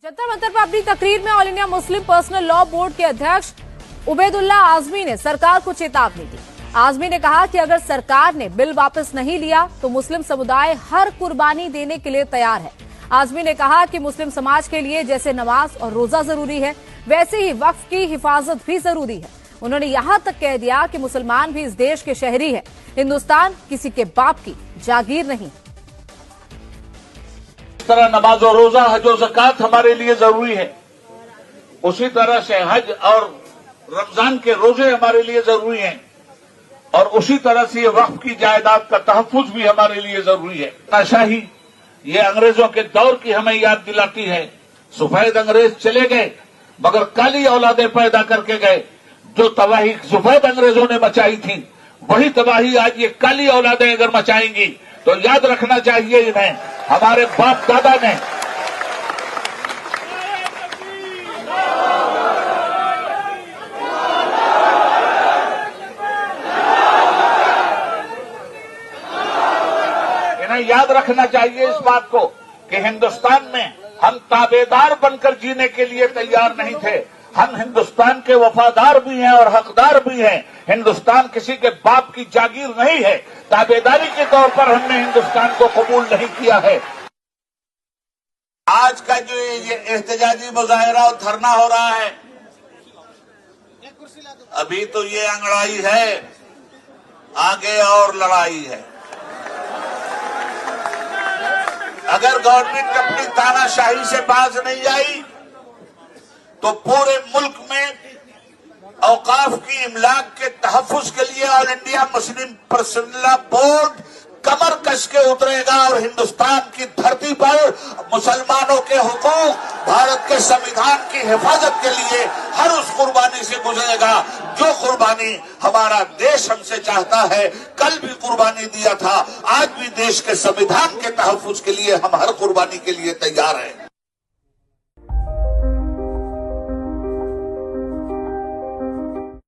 जंतर मंतर पर अपनी तकरीर में all India Muslim personal law board के अध्यक्ष उबैदुल्ला आजमी ने सरकार को चेतावनी दी। आजमी ने कहा कि अगर सरकार ने बिल वापस नहीं लिया तो मुस्लिम समुदाय हर कुर्बानी देने के लिए तैयार है। आजमी ने कहा कि मुस्लिम समाज के लिए जैसे नमाज और रोजा जरूरी है, वैसे ही वक्फ की हिफाजत भी जरूरी है। उन्होंने यहां तक कह दिया कि मुसलमान भी इस देश के शहरी है, हिंदुस्तान किसी के बाप की जागीर नहीं। इस तरह नमाज और रोजा, हज और ज़कात हमारे लिए जरूरी है, उसी तरह से हज और रमजान के रोजे हमारे लिए जरूरी हैं, और उसी तरह से ये वक्फ की जायदाद का तहफ्फुज भी हमारे लिए जरूरी है। तानाशाही ये अंग्रेजों के दौर की हमें याद दिलाती है। सफेद अंग्रेज चले गए मगर काली औलादें पैदा करके गए। जो तबाही सफेद अंग्रेजों ने मचाई थी, वही तबाही आज ये काली औलादें अगर मचाएंगी तो याद रखना चाहिए इन्हें, हमारे बाप दादा ने याद रखना चाहिए इस बात को कि हिंदुस्तान में हम ताबेदार बनकर जीने के लिए तैयार नहीं थे। हम हिंदुस्तान के वफादार भी हैं और हकदार भी हैं। हिंदुस्तान किसी के बाप की जागीर नहीं है। ताबेदारी के तौर पर हमने हिंदुस्तान को कबूल नहीं किया है। आज का जो ये एहतजाजी मुजाहरा और धरना हो रहा है, अभी तो ये अंगड़ाई है, आगे और लड़ाई है। अगर गवर्नमेंट अपनी तानाशाही से बाज नहीं आई तो पूरे मुल्क में औकाफ की इमलाक के तहफ्फुज के लिए all India Muslim personal law board कमर कस के उतरेगा और हिंदुस्तान की धरती पर मुसलमानों के हुकूक, भारत के संविधान की हिफाजत के लिए हर उस कुर्बानी से गुजरेगा जो कुर्बानी हमारा देश हमसे चाहता है। कल भी कुर्बानी दिया था, आज भी देश के संविधान के तहफ्फुज के लिए हम हर कुर्बानी के लिए तैयार हैं।